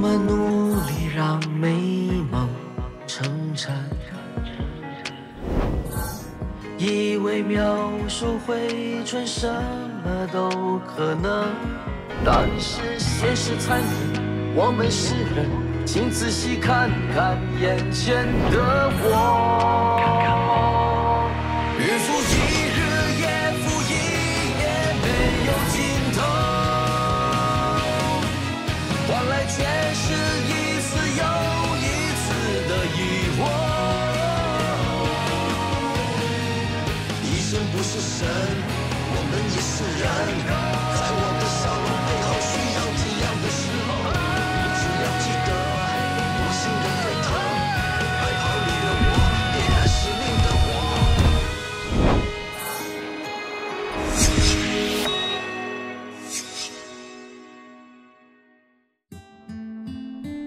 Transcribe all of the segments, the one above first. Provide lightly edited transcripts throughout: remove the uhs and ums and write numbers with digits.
们努力让美梦成真，以为描述回春什么都可能，但是现实残忍，我们是人，请仔细看看眼前的我。日复一日，夜复一夜，没有尽头，换来却是一次又一次的疑惑。医生不是神，我们也是人，在我的笑容背后需要体谅的时候，你只要记得我心的沸腾，还好你的我也还是另的我。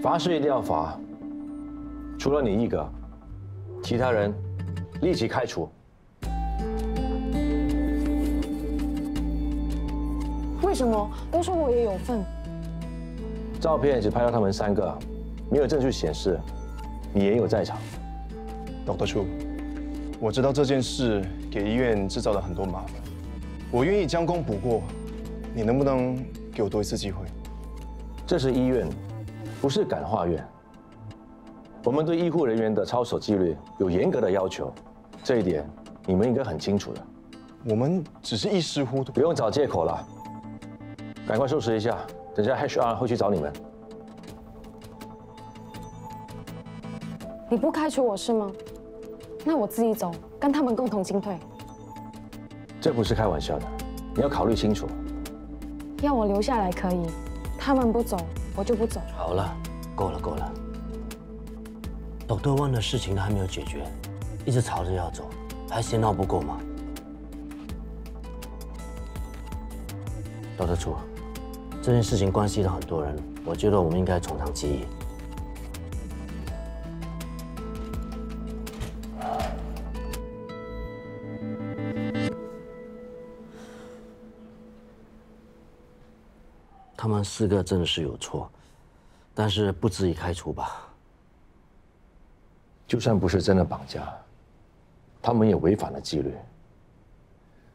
罚是一定要罚，除了你一个，其他人立即开除。为什么？都说我也有份。照片只拍到他们3个，没有证据显示你也有在场。Dr. Chu，我知道这件事给医院制造了很多麻烦，我愿意将功补过，你能不能给我多一次机会？这是医院，不是感化院。我们对医护人员的操守纪律有严格的要求，这一点你们应该很清楚的。我们只是一时糊涂，不用找借口了，赶快收拾一下，等下 HR 会去找你们。你不开除我是吗？那我自己走，跟他们共同进退。这不是开玩笑的，你要考虑清楚。要我留下来可以，他们不走，我就不走。好了，够了够了。Dr. Wang 的事情都还没有解决，一直吵着要走，还嫌闹不够吗？Dr. Chu，这件事情关系到很多人，我觉得我们应该从长计议。他们4个真的是有错，但是不至于开除吧？就算不是真的绑架，他们也违反了纪律。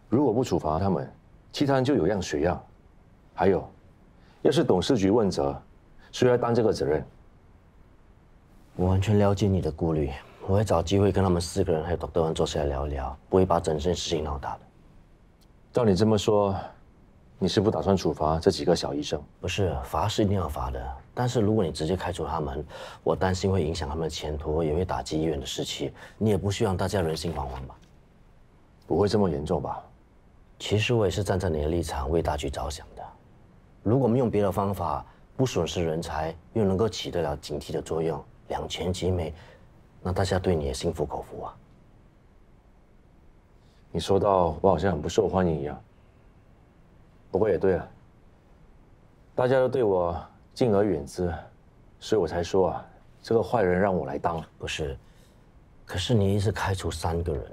如果不处罚他们，其他人就有样学样。还有，要是董事局问责，谁来担这个责任？我完全了解你的顾虑，我会找机会跟他们4个人还有Dr. Wang坐下来聊一聊，不会把整件事情闹大的。照你这么说，你是不打算处罚这几个小医生？不是，罚是一定要罚的，但是如果你直接开除他们，我担心会影响他们的前途，也会打击医院的士气。你也不希望大家人心惶惶吧？不会这么严重吧？其实我也是站在你的立场为大局着想的。如果我们用别的方法，不损失人才，又能够起得了警惕的作用，两全其美，那大家对你也心服口服啊。你说到我好像很不受欢迎一样。不过也对了，大家都对我敬而远之，所以我才说啊，这个坏人让我来当。不是，可是你一次开除3个人，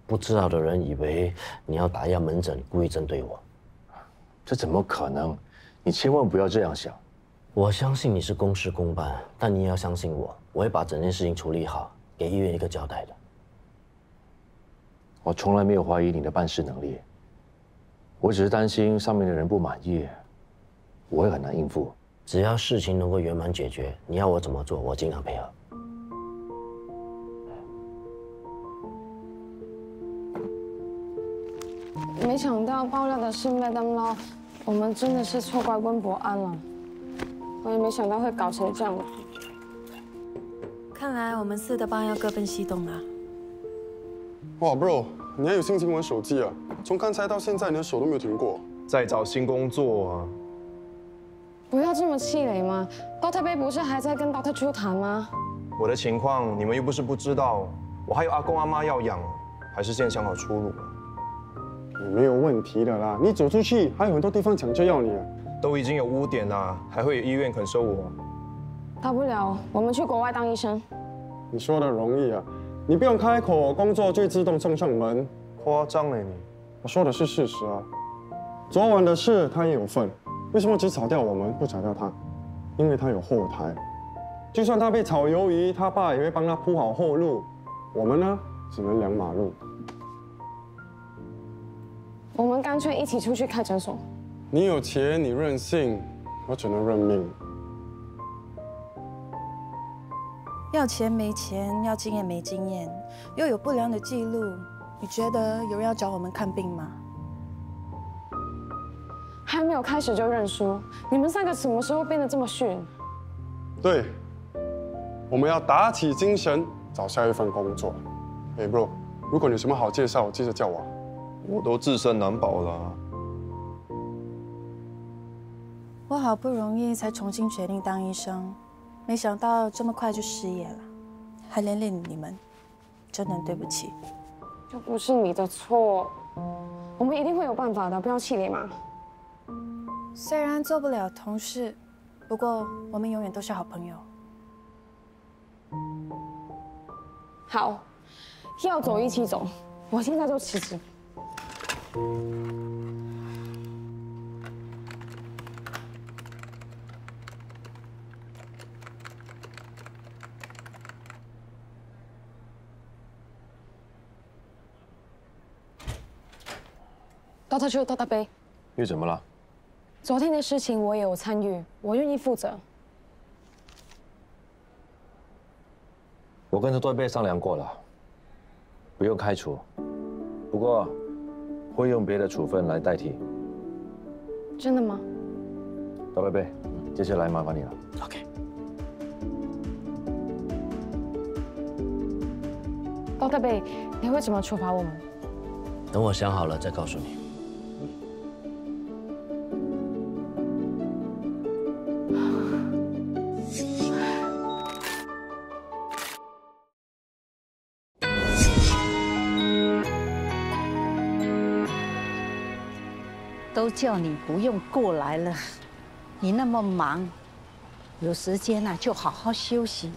不知道的人以为你要打压门诊，故意针对我。这怎么可能？你千万不要这样想。我相信你是公事公办，但你也要相信我，我会把整件事情处理好，给医院一个交代的。我从来没有怀疑你的办事能力，我只是担心上面的人不满意，我会很难应付。只要事情能够圆满解决，你要我怎么做，我尽量配合。没想到爆料的是麦当劳，我们真的是错怪温博安了。我也没想到会搞成这样。看来我们4的帮要各奔西东了。哇 ，bro， 你还有心情玩手机啊？从刚才到现在，你的手都没有停过。在找新工作啊。不要这么气馁嘛 ！Dr. Bay 不是还在跟 Dr. Chu 谈吗？我的情况你们又不是不知道，我还有阿公阿妈要养，还是先想好出路。你没有问题的啦，你走出去还有很多地方抢着要你啊。都已经有污点啦，还会有医院肯收我？大不了我们去国外当医生。你说的容易啊，你不用开口，工作就会自动送上门。夸张了你！我说的是事实啊。昨晚的事他也有份，为什么只炒掉我们，不炒掉他？因为他有后台。就算他被炒鱿鱼，他爸也会帮他铺好后路。我们呢，只能两马路。我们干脆一起出去开诊所。你有钱，你任性，我只能认命。要钱没钱，要经验没经验，又有不良的记录，你觉得有人要找我们看病吗？还没有开始就认输，你们三个什么时候变得这么逊？对，我们要打起精神，找下一份工作。哎，bro， 如果你有什么好介绍，记得叫我。我都自身难保了。我好不容易才重新决定当医生，没想到这么快就失业了，还连累你们，真的对不起。这不是你的错，我们一定会有办法的，不要气馁嘛。虽然做不了同事，不过我们永远都是好朋友。好，要走一起走，我现在就辞职。Dr. Chu，Dr. Bei，又怎么了？昨天的事情我也有参与，我愿意负责。我跟Dr. Bei商量过了，不用开除，不过会用别的处分来代替。真的吗Dr. Bei，接下来麻烦你了。OK。Dr. Bei，你会怎么处罚我们？等我想好了再告诉你。都叫你不用过来了，你那么忙，有时间呢就好好休息，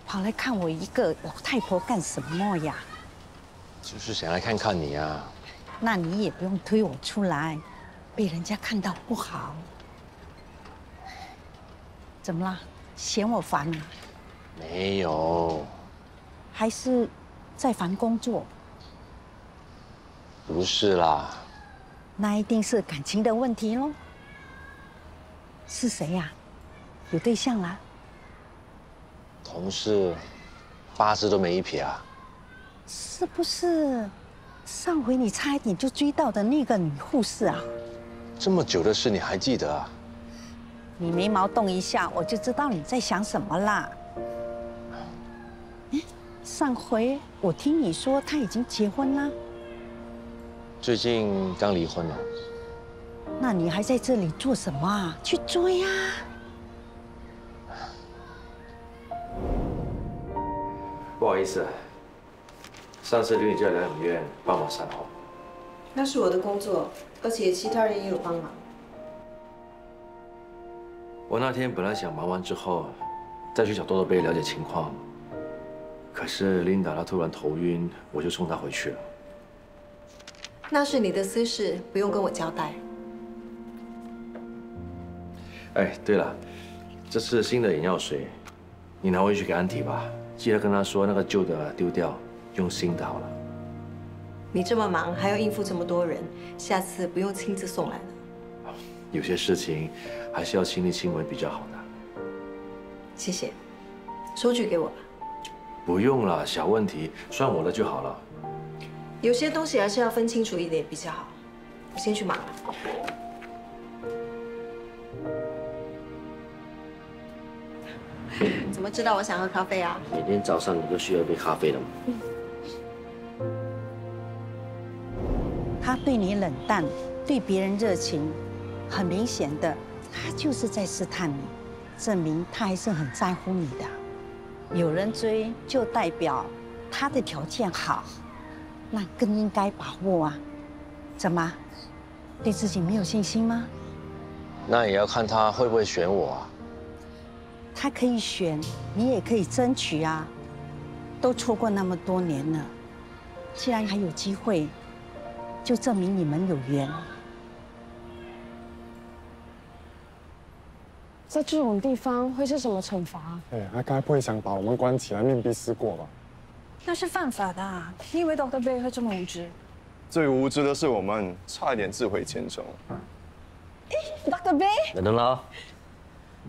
跑来看我一个老太婆干什么呀？就是想来看看你呀。那你也不用推我出来，被人家看到不好。怎么啦？嫌我烦啊？没有，还是在烦工作？不是啦。那一定是感情的问题喽。是谁呀？有对象啦？同事，八字都没一撇啊。是不是上回你差一点就追到的那个女护士啊？这么久的事你还记得啊？你眉毛动一下，我就知道你在想什么啦。上回我听你说她已经结婚啦。最近刚离婚了。那你还在这里做什么啊？去追啊！不好意思，上次留你在疗养院帮我善后。那是我的工作，而且其他人也有帮忙。我那天本来想忙完之后再去找Dr. Bei了解情况，可是Linda她突然头晕，我就送她回去了。那是你的私事，不用跟我交代。哎，对了，这是新的眼药水，你拿回去给安迪吧，记得跟他说那个旧的丢掉，用新的好了。你这么忙，还要应付这么多人，下次不用亲自送来了。有些事情还是要亲力亲为比较好的。谢谢，收据给我吧。不用了，小问题，算我的就好了。有些东西还是要分清楚一点比较好。我先去忙了。怎么知道我想喝咖啡啊？每天早上你都需要一杯咖啡的吗？他对你冷淡，对别人热情，很明显的，他就是在试探你，证明他还是很在乎你的。有人追，就代表他的条件好。那更应该把握啊！怎么，对自己没有信心吗？那也要看他会不会选我啊。他可以选，你也可以争取啊。都错过那么多年了，既然还有机会，就证明你们有缘。在这种地方会是什么惩罚？哎，他该不会想把我们关起来面壁思过吧？那是犯法的。你以为 Dr. Bay 会这么无知？最无知的是我们，差一点自毁前程。Dr. Bay， 麦当劳，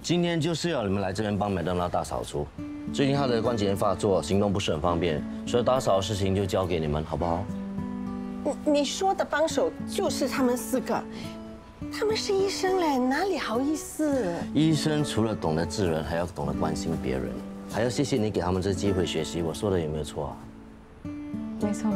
今天就是要你们来这边帮麦当劳大扫除。最近他的关节炎发作，行动不是很方便，所以打扫的事情就交给你们，好不好？你说的帮手就是他们4个，他们是医生嘞，哪里好意思？医生除了懂得治人，还要懂得关心别人，还要谢谢你给他们这机会学习。我说的有没有错啊？没错。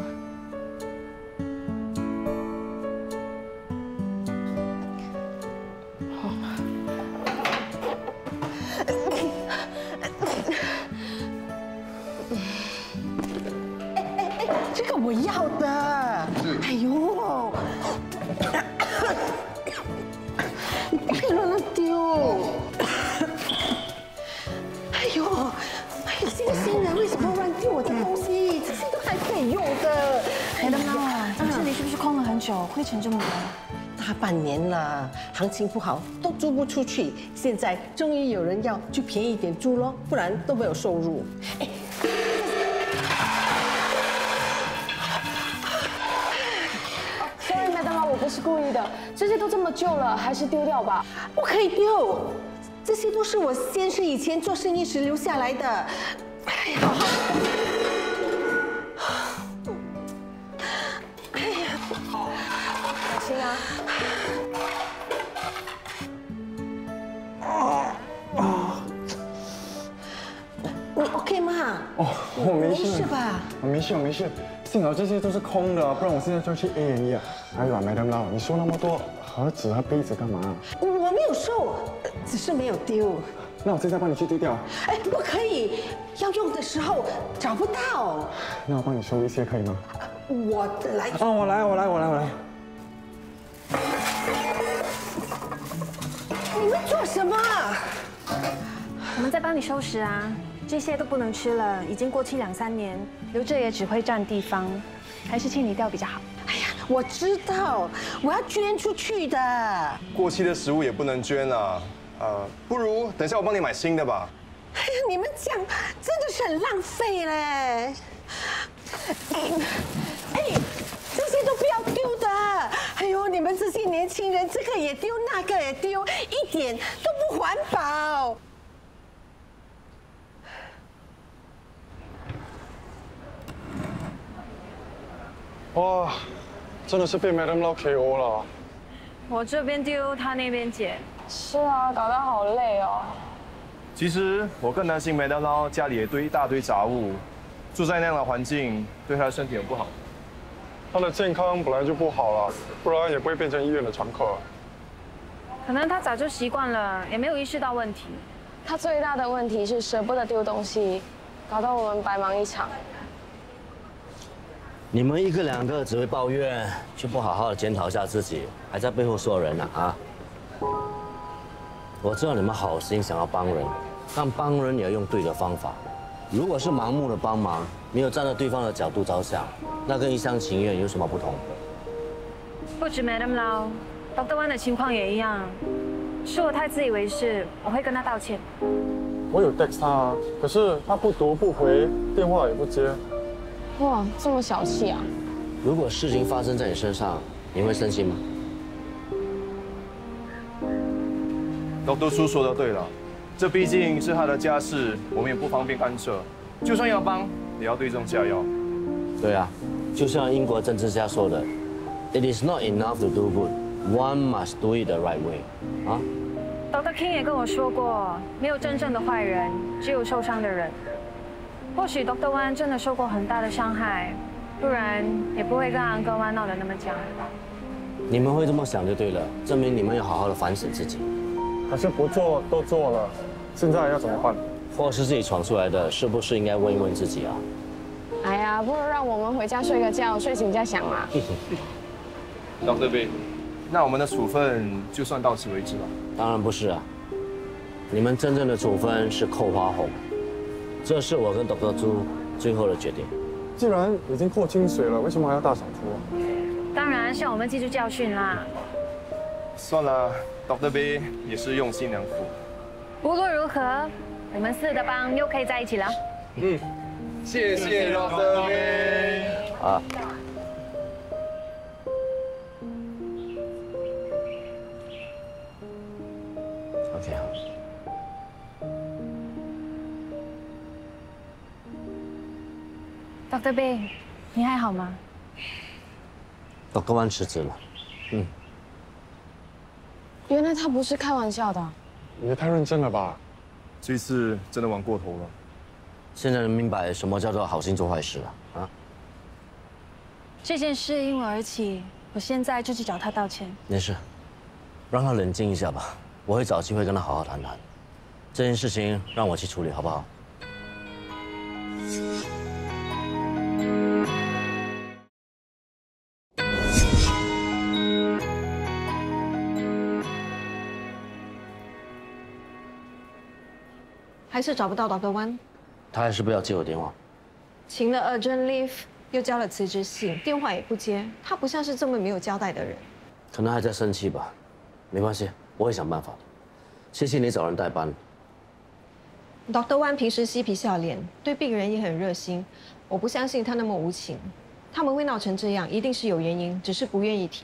这个我要的。哎呦，你不可以乱乱丢。哎呦，新鲜人为什么乱丢我的东西？这些都还可以用的。麦当劳啊，这里是不是空了很久，灰尘这么多？大半年了，行情不好，都租不出去。现在终于有人要，就便宜点租咯，不然都没有收入。哎。Sorry， 麦当劳，我不是故意的，这些都这么旧了，还是丢掉吧。不可以丢，这些都是我先生以前做生意时留下来的。哎呀，哎呀，小心啊！你 OK 吗？哦，我没事。没事吧？我没事，我没事。幸好这些都是空的，不然我现在就去 A&E 啊。还有啊，麦当劳，你收那么多盒子和杯子干嘛？我没有收，只是没有丢。那我现在帮你去丢掉。哎，不可以，要用的时候找不到。那我帮你收一些，可以吗？我来。啊，我来。你们做什么？我们在帮你收拾啊，这些都不能吃了，已经过期2、3年，留着也只会占地方，还是清理掉比较好。哎呀，我知道，我要捐出去的。过期的食物也不能捐啊。不如等一下我帮你买新的吧。哎呀，你们这样真的是很浪费嘞！哎，这些都不要丢的。哎呦，你们这些年轻人，这个也丢，那个也丢，一点都不环保。哇，真的是被 Madam Lau KO 了。我这边丢，他那边捡。是啊，搞得好累哦。其实我更担心麦当劳家里也堆一大堆杂物，住在那样的环境，对他的身体很不好。他的健康本来就不好了，不然也不会变成医院的常客。可能他早就习惯了，也没有意识到问题。他最大的问题是舍不得丢东西，搞得我们白忙一场。你们1个2个只会抱怨，却不好好的检讨一下自己，还在背后说人呢啊！我知道你们好心想要帮人，但帮人也要用对的方法。如果是盲目的帮忙，没有站在对方的角度着想，那跟一厢情愿有什么不同？不止 Madam Lau，Dr. Wan 的情况也一样。是我太自以为是，我会跟他道歉。我有 text 他，可是他不读不回，电话也不接。哇，这么小气啊！如果事情发生在你身上，你会生气吗Dr. 苏说的对了，这毕竟是他的家事，我们也不方便干涉。就算要帮，也要对症下药。对啊，就像英国政治家说的 ，It is not enough to do good, one must do it the right way。啊 Dr. King 也跟我说过，没有真正的坏人，只有受伤的人。或许 Dr. Wan 真的受过很大的伤害，不然也不会跟Uncle Wan闹得那么僵。你们会这么想就对了，证明你们要好好的反省自己。可是不做都做了，现在要怎么办？祸是自己闯出来的，是不是应该问一问自己啊？哎呀，不如让我们回家睡个觉，睡醒再想嘛。Dr. Bay，那我们的处分就算到此为止了。当然不是啊，你们真正的处分是扣花红，这是我跟 Dr. 朱最后的决定。既然已经扣清水了，为什么还要大扫除啊？当然是要我们记住教训啦。算了，Dr. Bay 也是用心良苦。无论如何，我们4的帮又可以在一起了。谢谢 Dr. Wei。啊。OK 好。Dr. Wei，你还好吗Dr. Wan辞职了。原来他不是开玩笑的。你也太认真了吧？这次真的玩过头了。现在能明白什么叫做好心做坏事了啊？这件事因我而起，我现在就去找他道歉。没事，让他冷静一下吧。我会找机会跟他好好谈谈。这件事情让我去处理，好不好？还是找不到 Dr. Wan， 他还是不要接我电话。请了 urgent leave， 又交了辞职信，电话也不接，他不像是这么没有交代的人。可能还在生气吧，没关系，我会想办法的。谢谢你找人代班。Dr. Wan 平时嬉皮笑脸，对病人也很热心，我不相信他那么无情。他们会闹成这样，一定是有原因，只是不愿意提。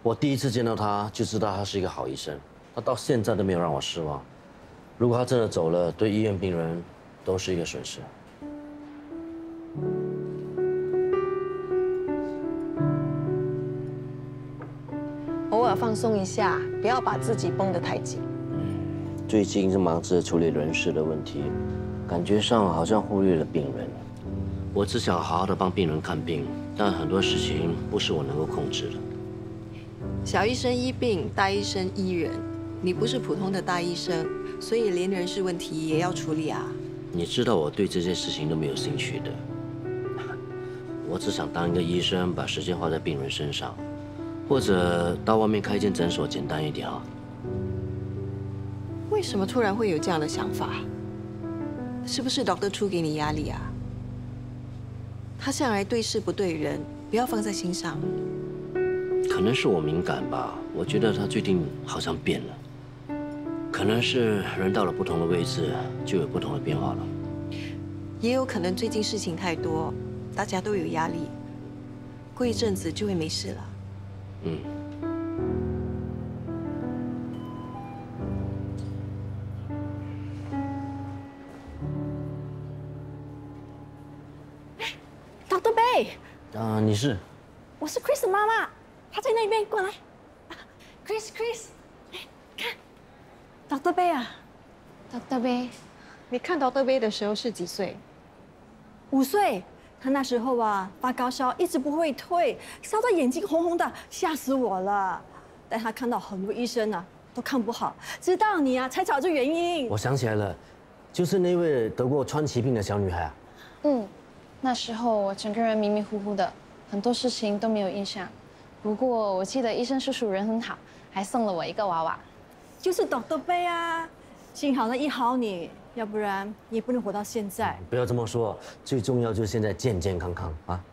我第一次见到他就知道他是一个好医生，他到现在都没有让我失望。如果他真的走了，对医院病人都是一个损失。偶尔放松一下，不要把自己绷得太紧。最近是忙着处理人事的问题，感觉上好像忽略了病人。我只想好好的帮病人看病，但很多事情不是我能够控制的。小医生医病，大医生医人。你不是普通的大医生，所以连人事问题也要处理啊。你知道我对这些事情都没有兴趣的，我只想当一个医生，把时间花在病人身上，或者到外面开一间诊所，简单一点啊。为什么突然会有这样的想法？是不是 Dr. Chu 给你压力啊？他向来对事不对人，不要放在心上。可能是我敏感吧，我觉得他最近好像变了。可能是人到了不同的位置，就有不同的变化了。也有可能最近事情太多，大家都有压力，过一阵子就会没事了。Dr. Bei， 你是？我是 Chris 的妈妈，她在那边，过来。Chris， 看 ，Dr. Bei 啊 ，Dr. Bei， 你看 Dr. Bei 的时候是几岁？5岁。他那时候啊，发高烧一直不会退，烧到眼睛红红的，吓死我了。但他看到很多医生啊，都看不好，直到你啊，才找出原因。我想起来了，就是那位得过川崎病的小女孩啊。那时候我整个人迷迷糊糊的，很多事情都没有印象。不过我记得医生叔叔人很好，还送了我一个娃娃，就是 Dr. Bei 啊。幸好他医好你，要不然你也不能活到现在。不要这么说，最重要就是现在健健康康啊。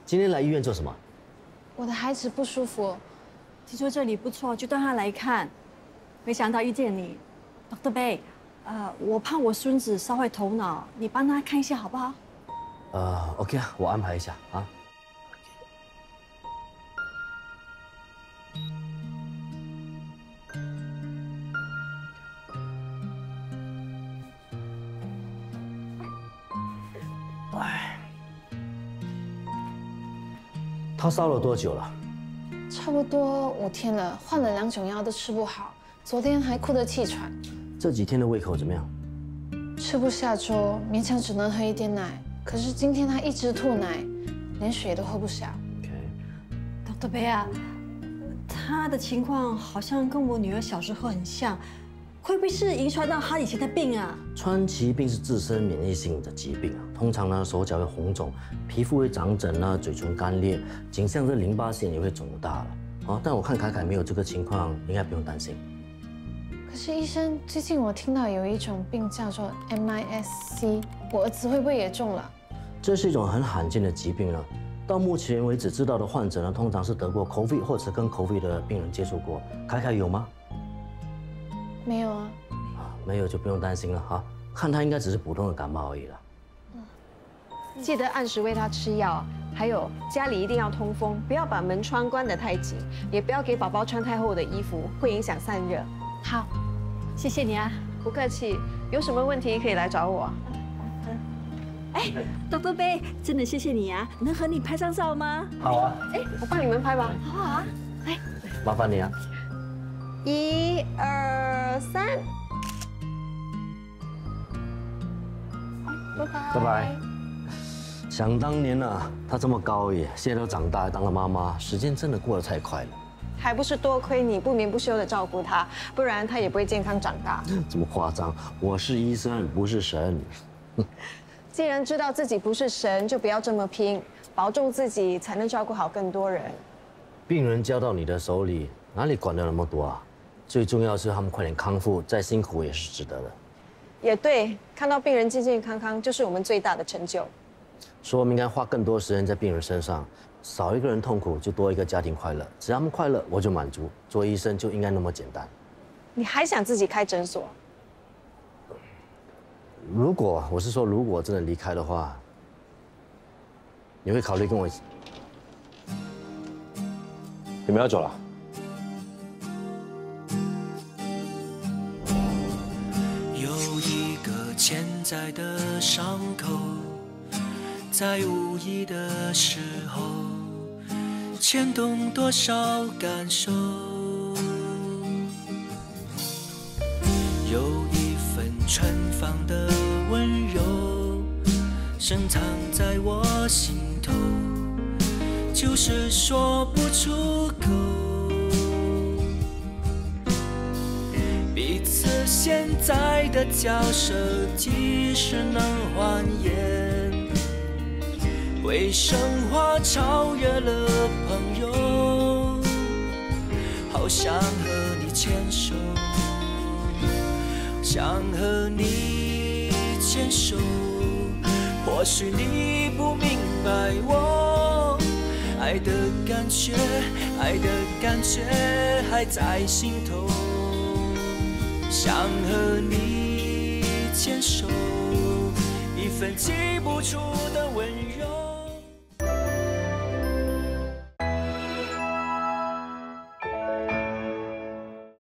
今天来医院做什么？我的孩子不舒服，听说这里不错，就带他来看。没想到遇见你 ，Dr. Bei。我怕我孙子烧坏头脑，你帮他看一下好不好？OK 啊，我安排一下啊。他烧了多久了？差不多5天了，换了2种药都吃不好，昨天还哭得气喘。这几天的胃口怎么样？吃不下粥，勉强只能喝一点奶。可是今天他一直吐奶，连水都喝不下。Dr. Bei 啊，他的情况好像跟我女儿小时候很像，会不会是遗传到他以前的病啊？川崎病是自身免疫性的疾病啊，通常呢手脚会红肿，皮肤会长疹啊，嘴唇干裂，颈项的淋巴腺也会肿大了啊。但我看凯凯没有这个情况，应该不用担心。可是医生，最近我听到有一种病叫做 MIS-C， 我儿子会不会也中了？这是一种很罕见的疾病了。到目前为止知道的患者呢，通常是得过 COVID 或者跟 COVID 的病人接触过。凯凯有吗？没有啊。没有就不用担心了哈。看他应该只是普通的感冒而已了。记得按时喂他吃药，还有家里一定要通风，不要把门窗关得太紧，也不要给宝宝穿太厚的衣服，会影响散热。好，谢谢你啊。不客气，有什么问题可以来找我。哎，Dr. Bay，真的谢谢你啊！能和你拍张照吗？好啊。哎，我帮你们拍吧。好啊，来，麻烦你啊。1、2、3。拜拜。拜拜。想当年啊，她这么高也，现在都长大当了妈妈，时间真的过得太快了。还不是多亏你不眠不休的照顾他，不然他也不会健康长大。这么夸张？我是医生，不是神。既然知道自己不是神，就不要这么拼，保重自己，才能照顾好更多人。病人交到你的手里，哪里管得那么多啊？最重要是他们快点康复，再辛苦也是值得的。也对，看到病人健健康康，就是我们最大的成就。所以我们应该花更多时间在病人身上，少一个人痛苦，就多一个家庭快乐。只要他们快乐，我就满足。做医生就应该那么简单。你还想自己开诊所？如果真的离开的话，你会考虑跟我一起？你们要走了？有一个潜在的伤口，在无意的时候牵动多少感受，有一份春芳的温柔深藏在我心头，就是说不出口，彼此现在的交涉即使能还原，为生活超越了朋友，好想和你牵手，想和你牵手，或许你不明白我爱的感觉，爱的感觉还在心头，想和你牵手，一份寄不出的温柔。